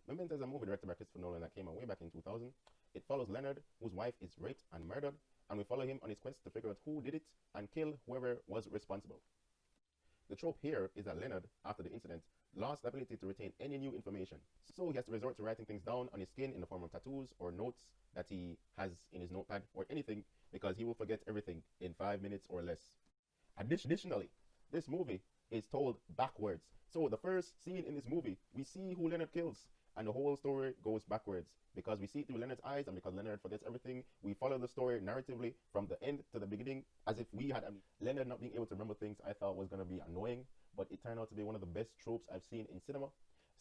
Memento is a movie directed by Christopher Nolan that came out way back in 2000. It follows Leonard, whose wife is raped and murdered, and we follow him on his quest to figure out who did it and kill whoever was responsible. The trope here is that Leonard, after the incident, lost the ability to retain any new information, so he has to resort to writing things down on his skin in the form of tattoos or notes that he has in his notepad or anything, because he will forget everything in 5 minutes or less. Additionally, this movie is told backwards. So the first scene in this movie, we see who Leonard kills, and the whole story goes backwards because we see it through Leonard's eyes, and because Leonard forgets everything, we follow the story narratively from the end to the beginning as if we had Leonard not being able to remember things I thought was going to be annoying, but it turned out to be one of the best tropes I've seen in cinema.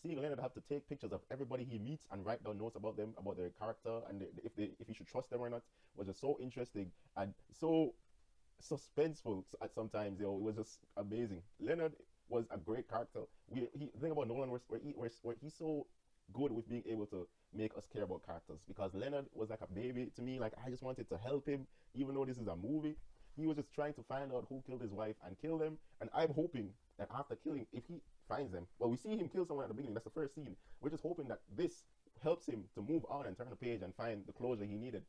Seeing Leonard have to take pictures of everybody he meets and write down notes about them, about their character, and if he should trust them or not, was just so interesting and so suspenseful at sometimes. It was just amazing. Leonard was a great character. The thing about Nolan where he's so good with being able to make us care about characters, because Leonard was like a baby to me. Like, I just wanted to help him, even though this is a movie. He was just trying to find out who killed his wife and kill them, and I'm hoping that after killing, if he finds them, well, we see him kill someone at the beginning, that's the first scene. We're just hoping that this helps him to move on and turn the page and find the closure he needed.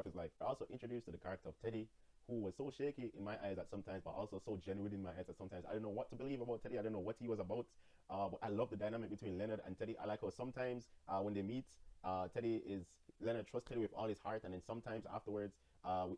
His life. We're also introduced to the character of Teddy, who was so shaky in my eyes at sometimes, but also so genuine in my eyes at sometimes. I don't know what to believe about Teddy. I don't know what he was about. But I love the dynamic between Leonard and Teddy. I like how sometimes when they meet, Leonard trusts Teddy with all his heart, and then sometimes afterwards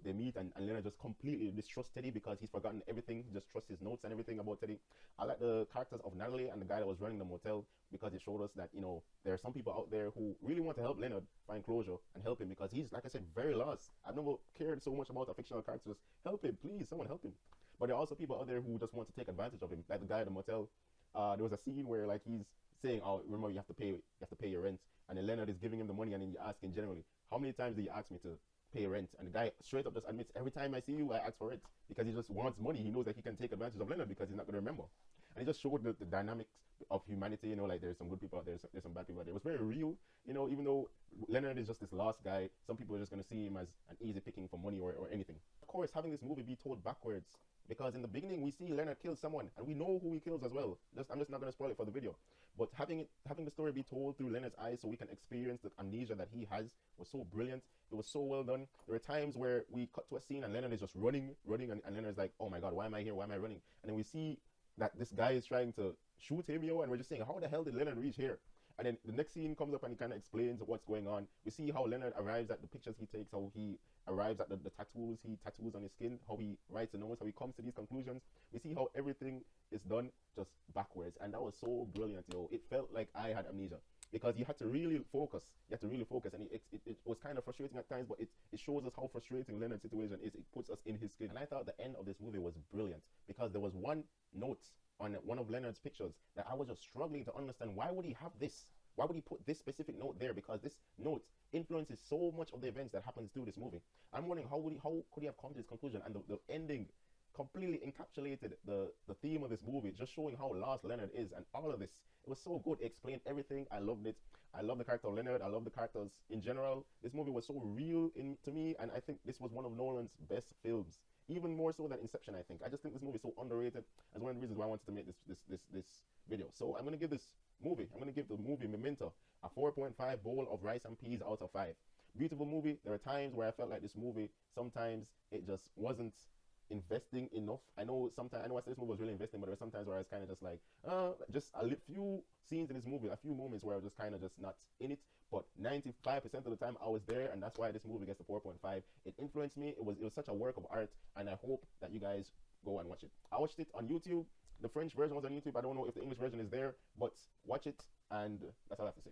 they meet and Leonard just completely distrusts Teddy because he's forgotten everything. He just trusts his notes and everything about Teddy. I like the characters of Natalie and the guy that was running the motel, because it showed us that, you know, there are some people out there who really want to help Leonard find closure and help him, because he's, like I said, very lost. I've never cared so much about a fictional character. Just help him, please, someone help him. But there are also people out there who just want to take advantage of him, like the guy at the motel. There was a scene where, like, he's saying, "Oh, remember, you have to pay your rent," and then Leonard is giving him the money, and then you ask him generally, "How many times do you ask me to pay rent?" And the guy straight up just admits, "Every time I see you, I ask for it," because he just wants money. He knows that he can take advantage of Leonard because he's not going to remember. And it just showed the dynamics of humanity. You know, like, there's some good people out there, there's some bad people out there. It was very real. You know, even though Leonard is just this lost guy, some people are just going to see him as an easy picking for money or anything. Of course, having this movie be told backwards, because in the beginning we see Leonard kill someone and we know who he kills as well. I'm just not going to spoil it for the video. But having the story be told through Leonard's eyes so we can experience the amnesia that he has was so brilliant. It was so well done. There were times where we cut to a scene and Leonard is just running, and Leonard's like, "Oh my God, why am I here? Why am I running?" And then we see that this guy is trying to shoot him, and we're just saying, how the hell did Leonard reach here? And then the next scene comes up and he kind of explains what's going on. We see how Leonard arrives at the pictures he takes, how he arrives at the tattoos he tattoos on his skin, how he writes the notes, how he comes to these conclusions. We see how everything is done just backwards, and that was so brilliant. It felt like I had amnesia, because you had to really focus. And it was kind of frustrating at times, but it shows us how frustrating Leonard's situation is. It puts us in his skin. And I thought the end of this movie was brilliant, because there was one note on one of Leonard's pictures that I was just struggling to understand. Why would he have this? Why would he put this specific note there? Because this note influences so much of the events that happens through this movie. I'm wondering, how could he have come to this conclusion? And the ending completely encapsulated the theme of this movie, just showing how lost Leonard is, and all of this. It was so good. It explained everything. I loved it. I love the character of Leonard. I love the characters in general. This movie was so real to me, and I think this was one of Nolan's best films, even more so than Inception. I just think this movie is so underrated. That's one of the reasons why I wanted to make this video. So I'm gonna give the movie Memento a 4.5 bowl of rice and peas out of 5. Beautiful movie. There are times where I felt like this movie, sometimes it just wasn't investing enough. I know I said this movie was really investing, but there were sometimes where I was kind of just like, just a few scenes in this movie, a few moments where I was just kind of just not in it. But 95% of the time I was there, and that's why this movie gets a 4.5. It influenced me. It was such a work of art, and I hope that you guys go and watch it. I watched it on YouTube. The French version was on YouTube. I don't know if the English version is there, but watch it, and that's all I have to say.